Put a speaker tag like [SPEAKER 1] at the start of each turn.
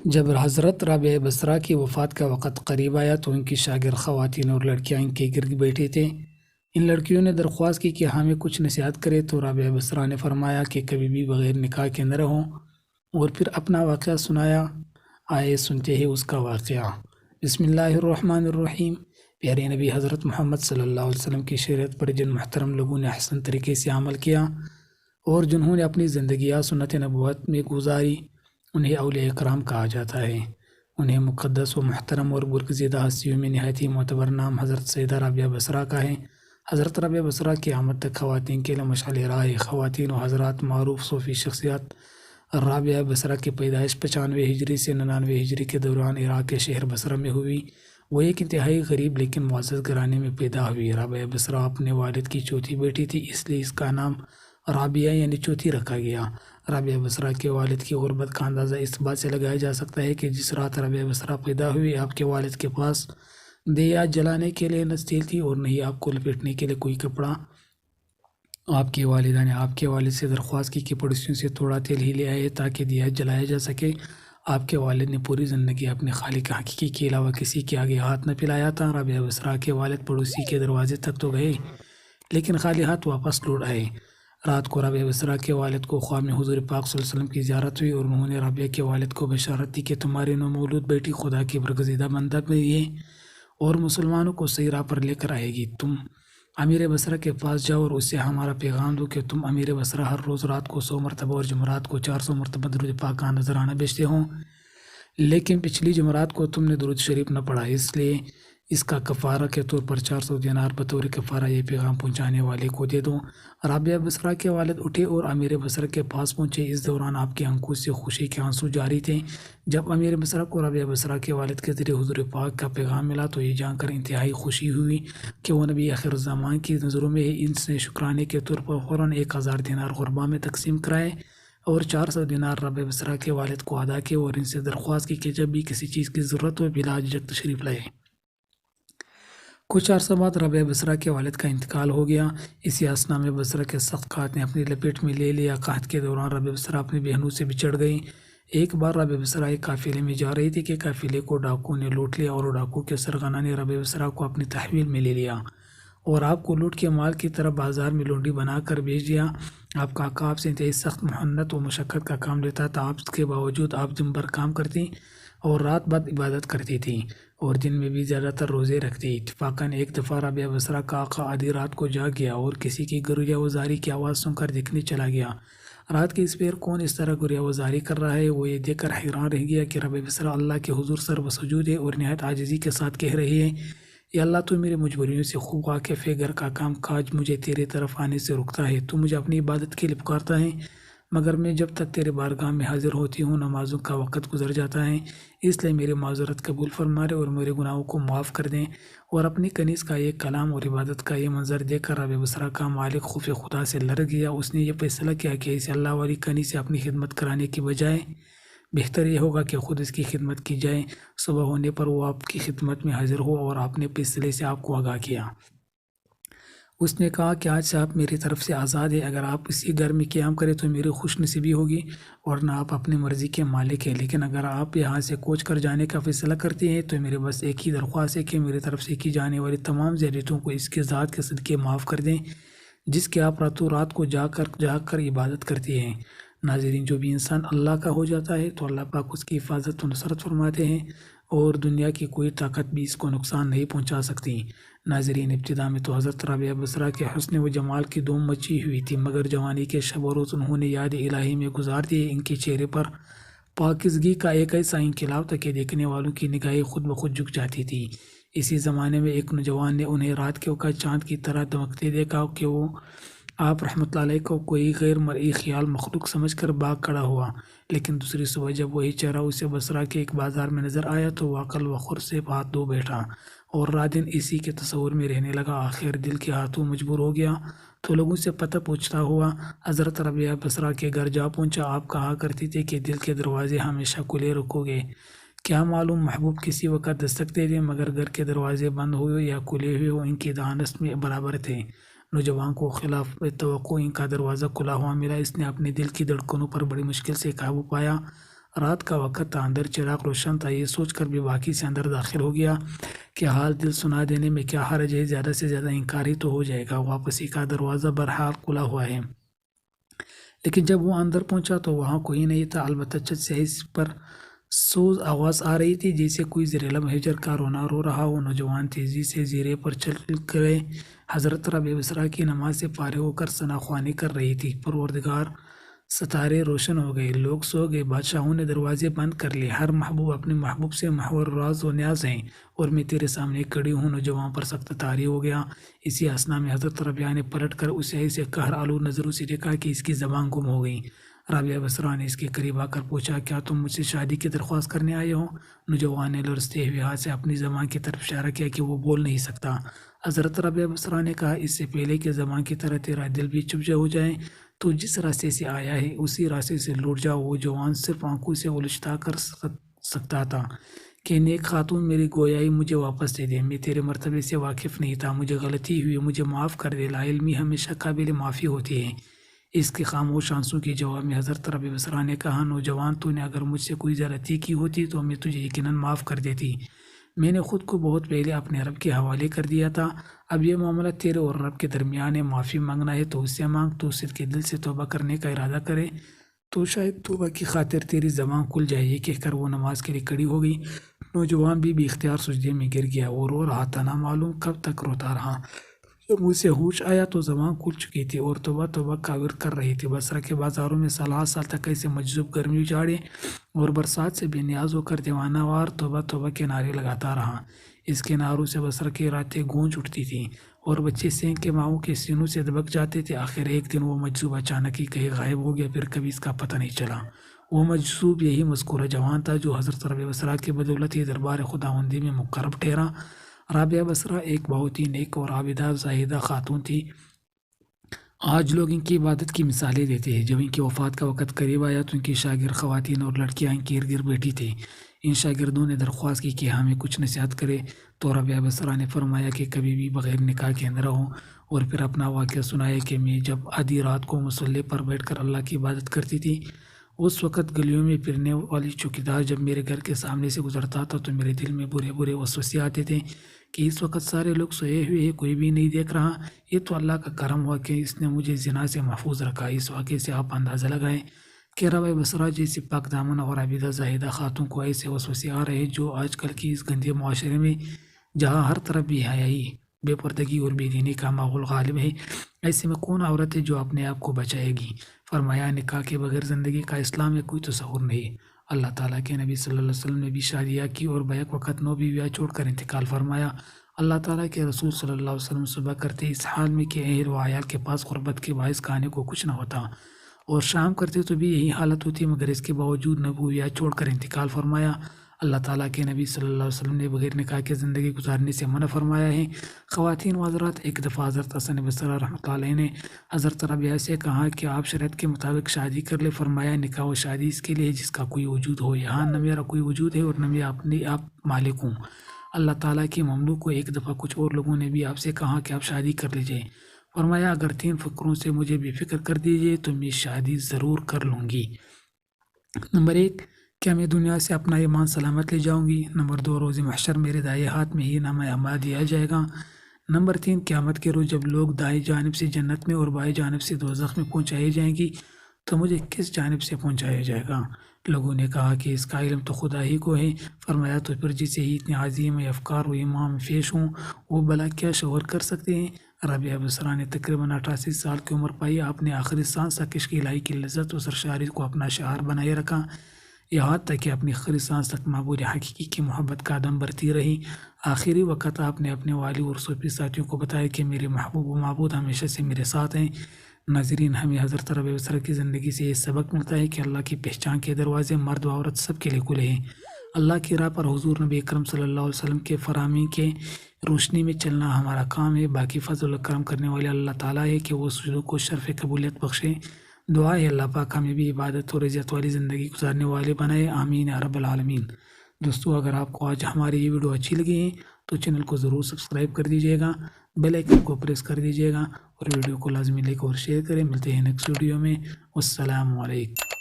[SPEAKER 1] جب حضرت رابعہ بصرہ کی وفات کا وقت قریب آیا تو ان کی شاگرد خواتین اور لڑکیاں ان کے گرد بیٹھے تھے۔ ان لڑکیوں نے درخواست کی کہ ہمیں کچھ نصیحت کرے، تو رابعہ بصرہ نے فرمایا کہ کبھی بھی بغیر نکاح کے نہ رہو، اور پھر اپنا واقعہ سنایا۔ آئے سنتے ہیں اس کا واقعہ۔ بسم اللہ الرحمن الرحیم۔ پیارے نبی حضرت محمد صلی اللہ علیہ وسلم کی شریعت پر جن محترم لوگوں نے احسن طریقے سے عمل کیا اور جنہوں نے اپنی زندگیاں سنت نبوت میں گزاری، انہیں اولیاء کرام کہا جاتا ہے۔ انہیں مقدس و محترم اور برگزیدہ ہستیوں میں نہایت ہی معتبر نام حضرت سیدہ رابعہ بصرہ کا ہے۔ حضرت رابعہ بصرہ کی آمد تک خواتین کے لیے مشعل راہ ہے۔ خواتین و حضرات، معروف صوفی شخصیت رابعہ بصرہ کی پیدائش 95 ہجری سے 99 ہجری کے دوران عراق کے شہر بصرہ میں ہوئی۔ وہ ایک انتہائی غریب لیکن معزز گھرانے میں پیدا ہوئی۔ رابعہ بصرہ اپنے والد کی چوتھی بیٹی تھی، اس لیے اس کا نام رابعہ یعنی چوتھی رکھا گیا۔ رابعہ بصرہ کے والد کی غربت کا اندازہ اس بات سے لگایا جا سکتا ہے کہ جس رات رابعہ بصرہ پیدا ہوئی، آپ کے والد کے پاس دیا جلانے کے لیے نہ تیل تھی اور نہ ہی آپ کو لپیٹنے کے لیے کوئی کپڑا۔ آپ کی والدہ نے آپ کے والد سے درخواست کی کہ پڑوسیوں سے تھوڑا تیل ہی لے آئے تاکہ دیا جلایا جا سکے۔ آپ کے والد نے پوری زندگی اپنے خالق حقیقی کے علاوہ کسی کے آگے ہاتھ نہ پھیلایا تھا۔ رابعہ بصرہ کے والد پڑوسی کے دروازے تک تو گئے لیکن خالی ہاتھ واپس لوٹ آئے۔ رات کو رابعہ بصرہ کے والد کو خواب میں حضور پاک صلی اللہ علیہ وسلم کی زیارت ہوئی اور انہوں نے رابعہ کے والد کو بشارت دی کہ تمہاری نومولود بیٹی خدا کی برگزیدہ بندہ بھی ہے اور مسلمانوں کو صحیح راہ پر لے کر آئے گی۔ تم امیر بصرہ کے پاس جاؤ اور اس سے ہمارا پیغام دو کہ تم امیر بصرہ ہر روز رات کو 100 مرتبہ اور جمعرات کو 400 مرتبہ درود پاک کا نذرانہ بیچتے ہوں، لیکن پچھلی جمعرات کو تم نے درود شریف نہ پڑھا، اس لیے اس کا کفارہ کے طور پر 400 دینار بطور کفارہ یہ پیغام پہنچانے والے کو دے دو۔ رابعہ بصرہ کے والد اٹھے اور امیر بصرہ کے پاس پہنچے۔ اس دوران آپ کی آنکھوں سے خوشی کے آنسو جاری تھے۔ جب امیر بصرہ کو رابعہ بصرہ کے والد کے ذریعے حضور پاک کا پیغام ملا تو یہ جان کر انتہائی خوشی ہوئی کہ وہ نبی آخر الزمان کی نظروں میں ہے۔ ان سے شکرانے کے طور پر فوراً 1000 دینار غربا میں تقسیم کرائے اور 400 دینار رابعہ بصرہ کے والد کو ادا کیے اور ان سے درخواست کی کہ جب بھی کسی چیز کی ضرورت ہو بلا جھجک تشریف لائے۔ کچھ عرصہ بعد رابعہ بصرہ کے والد کا انتقال ہو گیا۔ اسی اثنا میں بصرہ کے سخت قحط نے اپنی لپیٹ میں لے لیا۔ قحط کے دوران رابعہ بصرہ اپنی بہنوں سے بچھڑ گئی۔ ایک بار رابعہ بصرہ ایک قافلے میں جا رہی تھی کہ قافلے کو ڈاکو نے لوٹ لیا اور ڈاکو کے سرغنہ نے رابعہ بصرہ کو اپنی تحویل میں لے لیا اور آپ کو لوٹ کے مال کی طرح بازار میں لونڈی بنا کر بیچ دیا۔ آپ کا آقا آپ سے انتہائی سخت محنت و مشقت کا کام لیتا تھا۔ آپ کے باوجود آپ دن بھر کام کرتی اور رات بعد عبادت کرتی تھی اور دن میں بھی زیادہ تر روزے رکھتی۔ اتفاقاً ایک دفعہ رابعہ بصرہ کا آقا آدھی رات کو جاگ گیا اور کسی کی گریہ وزاری کی آواز سن کر دیکھنے چلا گیا۔ رات کے اس پیر کون اس طرح گریہ وزاری کر رہا ہے؟ وہ یہ دیکھ کر حیران رہ گیا کہ رابعہ بصرہ اللہ کے حضور سر وسجود ہے اور نہایت عاجزی کے ساتھ کہہ رہی ہے، یا اللہ تو میری مجبوریوں سے خوب واقف ہے، گھر کا کام کاج مجھے تیرے طرف آنے سے رکتا ہے، تو مجھے اپنی عبادت کے لیے پکارتا ہے، مگر میں جب تک تیرے بارگاہ میں حاضر ہوتی ہوں نمازوں کا وقت گزر جاتا ہے، اس لیے میری معذرت قبول فرما دے اور میرے گناہوں کو معاف کر دیں۔ اور اپنی کنیز کا یہ کلام اور عبادت کا یہ منظر دیکھ کر رابعہ بصرہ کا مالک خوف خدا سے لرز گیا۔ اس نے یہ فیصلہ کیا کہ اسے اللہ والی کنیز سے اپنی خدمت کرانے کی بجائے بہتر یہ ہوگا کہ خود اس کی خدمت کی جائے۔ صبح ہونے پر وہ آپ کی خدمت میں حاضر ہوا اور آپ نے فیصلے سے آپ کو آگاہ کیا۔ اس نے کہا کہ آج سے آپ میری طرف سے آزاد ہیں، اگر آپ اسی گھر میں قیام کریں تو میری خوش نصیبی ہوگی، ورنہ آپ اپنی مرضی کے مالک ہیں، لیکن اگر آپ یہاں سے کوچ کر جانے کا فیصلہ کرتے ہیں تو میرے بس ایک ہی درخواست ہے کہ میری طرف سے کی جانے والی تمام زیادتیوں کو اس کے ذات کے صدقے معاف کر دیں جس کے آپ راتوں رات کو جا کر عبادت کرتے ہیں۔ ناظرین، جو بھی انسان اللہ کا ہو جاتا ہے تو اللہ پاک اس کی حفاظت و نصرت فرماتے ہیں اور دنیا کی کوئی طاقت بھی اس کو نقصان نہیں پہنچا سکتی۔ ناظرین، ابتدا میں تو حضرت رابعہ بصرہ کے حسن و جمال کی دھوم مچی ہوئی تھی، مگر جوانی کے شب و روز انہوں نے یاد الہی میں گزار دیے۔ ان کے چہرے پر پاکیزگی کا ایک ایسا انقلاب تھا کہ دیکھنے والوں کی نگاہیں خود بخود جھک جاتی تھی۔ اسی زمانے میں ایک نوجوان نے انہیں رات کے وقت چاند کی طرح دمکتے دیکھا کہ وہ آپ رحمۃ اللہ علیہ کو کوئی غیر مرئی خیال مخلوق سمجھ کر باغ کھڑا ہوا، لیکن دوسری صبح جب وہی چہرہ اسے بصرہ کے ایک بازار میں نظر آیا تو وہ عقل و خور سے ہاتھ دھو بیٹھا اور رات دن اسی کے تصور میں رہنے لگا۔ آخر دل کے ہاتھوں مجبور ہو گیا تو لوگوں سے پتہ پوچھتا ہوا حضرت رابعہ بصرہ کے گھر جا پہنچا۔ آپ کہا کرتی تھے کہ دل کے دروازے ہمیشہ کھلے رکھو گے، کیا معلوم محبوب کسی وقت دستک دے دیں، مگر گھر کے دروازے بند ہوئے یا کھلے ہوئے ان کی دانست میں برابر تھے۔ نوجوان کو خلاف توقع ان کا دروازہ کھلا ہوا ملا۔ اس نے اپنے دل کی دھڑکنوں پر بڑی مشکل سے قابو پایا۔ رات کا وقت تھا، اندر چراغ روشن تھا۔ یہ سوچ کر بھی باقی سے اندر داخل ہو گیا کہ حال دل سنا دینے میں کیا حرج ہے، زیادہ سے زیادہ انکار ہی تو ہو جائے گا۔ واپسی کا دروازہ برحال کھلا ہوا ہے، لیکن جب وہ اندر پہنچا تو وہاں کوئی نہیں تھا، البتہ چھت سے اس پر سوز آواز آ رہی تھی جیسے کوئی زیر لب ہجر کا رونا رو رہا ہو۔ نوجوان تیزی سے زیرے پر چل گئے۔ حضرت ربیع بصری کی نماز سے فارغ ہو کر ثنا خوانی کر رہی تھی۔ پروردگار ستارے روشن ہو گئے، لوگ سو گئے، بادشاہوں نے دروازے بند کر لیے۔ ہر محبوب اپنے محبوب سے محور راز و نیاز ہیں، اور میں تیرے سامنے کھڑی ہوں۔ نوجوان پر سخت طاری ہو گیا۔ اسی اثنا میں حضرت ربیعہ نے پلٹ کر اسے ایسے قہر آلود نظروں سے دیکھا کہ اس کی زبان گم ہو گئی۔ رابعہ بصری نے اس کے قریب آ کر پوچھا، کیا تم مجھ سے شادی کی درخواست کرنے آئے ہو؟ نوجوان نے لرزتے ہوئے ہاتھ سے اپنی زبان کی طرف اشارہ کیا کہ وہ بول نہیں سکتا۔ حضرت رابعہ بصری نے کہا، اس سے پہلے کہ زبان کی طرح تیرا دل بھی چپ ہو جائے، تو جس راستے سے آیا ہے اسی راستے سے لوٹ جاؤ۔ وہ جوان صرف آنکھوں سے الجھتا کر سکتا تھا کہ نیک خاتون میری گویائی مجھے واپس دے دے، میں تیرے مرتبے سے واقف نہیں تھا، مجھے غلطی ہوئی، مجھے معاف کر دے۔ لا علمی ہمیشہ قابل معافی ہوتی ہے۔ اس کے خاموش آنسوں کے جواب میں حضرت ربیع بصری نے کہا، نوجوان، تو نے اگر مجھ سے کوئی زیادتی کی ہوتی تو میں تجھے یقیناً معاف کر دیتی۔ میں نے خود کو بہت پہلے اپنے رب کے حوالے کر دیا تھا۔ اب یہ معاملہ تیرے اور رب کے درمیان ہے، معافی مانگنا ہے تو اس سے مانگ۔ تو صدق کے دل سے توبہ کرنے کا ارادہ کرے تو شاید توبہ کی خاطر تیری زبان کھل جائے۔ یہ کہہ کر وہ نماز کے لیے کھڑی ہو گئی۔ نوجوان بھی اختیار سجدے میں گر گیا اور رو رہا تھا، نہ معلوم کب تک روتا رہا۔ جب اسے ہوش آیا تو زبان کھل چکی تھی اور توبہ توبہ کا ورد کر رہی تھی۔ بصرہ کے بازاروں میں سال تک ایسے مجذوب گرمی جاڑے اور برسات سے بے نیاز ہو کر دیوانہ وار توبہ توبہ کے نعرے لگاتا رہا۔ اس کے نعروں سے بصرہ کی راتیں گونج اٹھتی تھیں اور بچے سینگ کے ماؤں کے سینوں سے دبک جاتے تھے۔ آخر ایک دن وہ مجذوب اچانک ہی کہیں غائب ہو گیا، پھر کبھی اس کا پتہ نہیں چلا۔ وہ مجذوب یہی مذکورہ جوان تھا جو حضرت ربیع بصری کی بدولت ہی دربار خداوندی میں مقرب ٹھہرا۔ رابعہ بصری ایک بہت ہی نیک اور عابدہ زاہدہ خاتون تھی۔ آج لوگ ان کی عبادت کی مثالیں دیتے ہیں۔ جب ان کی وفات کا وقت قریب آیا تو ان کی شاگرد خواتین اور لڑکیاں ان کے ارد گرد بیٹھی تھیں۔ ان شاگردوں نے درخواست کی کہ ہمیں کچھ نصیحت کرے، تو رابعہ بصری نے فرمایا کہ کبھی بھی بغیر نکاح کے نہ رہو، اور پھر اپنا واقعہ سنایا کہ میں جب آدھی رات کو مصلی پر بیٹھ کر اللہ کی عبادت کرتی تھی، اس وقت گلیوں میں پھرنے والی چوکیدار جب میرے گھر کے سامنے سے گزرتا تھا تو میرے دل میں برے برے وسوسے آتے تھے کہ اس وقت سارے لوگ سوئے ہوئے ہیں، کوئی بھی نہیں دیکھ رہا۔ یہ تو اللہ کا کرم ہوا کہ اس نے مجھے زنا سے محفوظ رکھا۔ اس واقعے سے آپ اندازہ لگائیں کہ رابعہ بصری جیسی پاک دامن اور عابدہ زاہدہ خاتون کو ایسے وسوسے آ رہے ہیں جو آج کل کی اس گندے معاشرے میں جہاں ہر طرف بے حیائی، بے پردگی اور بے دینی کا ماحول غالب ہے، ایسے میں کون عورت ہے جو اپنے آپ کو بچائے گی؟ فرمایا، نکاح کے بغیر زندگی کا اسلام میں کوئی تصور نہیں۔ اللہ تعالیٰ کے نبی صلی اللہ علیہ وسلم نے بھی شادیاں کی اور بیک وقت 9 بیویاں چھوڑ کر انتقال فرمایا۔ اللہ تعالیٰ کے رسول صلی اللہ علیہ وسلم صبح کرتے اس حال میں کہ اہل و عیال کے پاس غربت کے باعث کھانے کو کچھ نہ ہوتا، اور شام کرتے تو بھی یہی حالت ہوتی، مگر اس کے باوجود 9 بیویاں چھوڑ کر انتقال فرمایا۔ اللہ تعالیٰ کے نبی صلی اللہ علیہ وسلم نے بغیر نکاح کے زندگی گزارنے سے منع فرمایا ہے۔ خواتین و حضرات، ایک دفعہ حضرت حسن بصری رحمۃ اللہ علیہ نے حضرت ربیعہ سے کہا کہ آپ شریعت کے مطابق شادی کر لے۔ فرمایا، نکاح و شادی اس کے لیے جس کا کوئی وجود ہو، یہاں نہ میرا کوئی وجود ہے اور نہ میں اپنے آپ مالک ہوں۔ اللہ تعالیٰ کے مملوک کو ایک دفعہ کچھ اور لوگوں نے بھی آپ سے کہا کہ آپ شادی کر لیجئے۔ فرمایا، اگر 3 فکروں سے مجھے بے فکر کر دیجئے تو میں شادی ضرور کر لوں گی۔ نمبر 1، کیا میں دنیا سے اپنا ایمان سلامت لے جاؤں گی؟ نمبر 2، روز محشر میرے دائیں ہاتھ میں ہی نامہ اعمال دیا جائے گا۔ نمبر 3، قیامت کے روز جب لوگ دائیں جانب سے جنت میں اور بائیں جانب سے دوزخ میں پہنچائے جائیں گی تو مجھے کس جانب سے پہنچایا جائے گا؟ لوگوں نے کہا کہ اس کا علم تو خدا ہی کو ہے۔ فرمایا، تو پھر جسے ہی اتنے عظیم افکار و امام پیش ہوں، وہ بھلا کیا شعور کر سکتے ہیں؟ رابعہ بصری نے تقریباً 88 سال کی عمر پائی۔ آپ نے آخری سانس تک عشق الہی کی لذت و سرشاری کو اپنا شعار بنائے رکھا، یہاں تک کہ اپنی آخری سانس تک معبود حقیقی کی محبت کا دم بھرتی رہی۔ آخری وقت آپ نے اپنے والی اور صوفی ساتھیوں کو بتایا کہ میرے محبوب و معبود ہمیشہ سے میرے ساتھ ہیں۔ ناظرین، ہمیں حضرت ربیع بصری کی زندگی سے یہ سبق ملتا ہے کہ اللہ کی پہچان کے دروازے مرد و عورت سب کے لیے کھلے ہیں۔ اللہ کی راہ پر حضور نبی اکرم صلی اللہ علیہ وسلم کے فرامین کے روشنی میں چلنا ہمارا کام ہے۔ باقی فضل و کرم کرنے والے اللہ تعالیٰ ہے کہ وہ سجدوں کو شرف قبولیت بخشے۔ دعا ہے اللہ پاک ہمیں بھی عبادت اور عزت والی زندگی گزارنے والے بنائے، آمین یا رب العالمین۔ دوستو، اگر آپ کو آج ہماری یہ ویڈیو اچھی لگی ہے تو چینل کو ضرور سبسکرائب کر دیجیے گا، بیل آئیکن کو پریس کر دیجیے گا اور ویڈیو کو لازمی لائک اور شیئر کریں۔ ملتے ہیں نیکسٹ ویڈیو میں۔ والسلام علیکم۔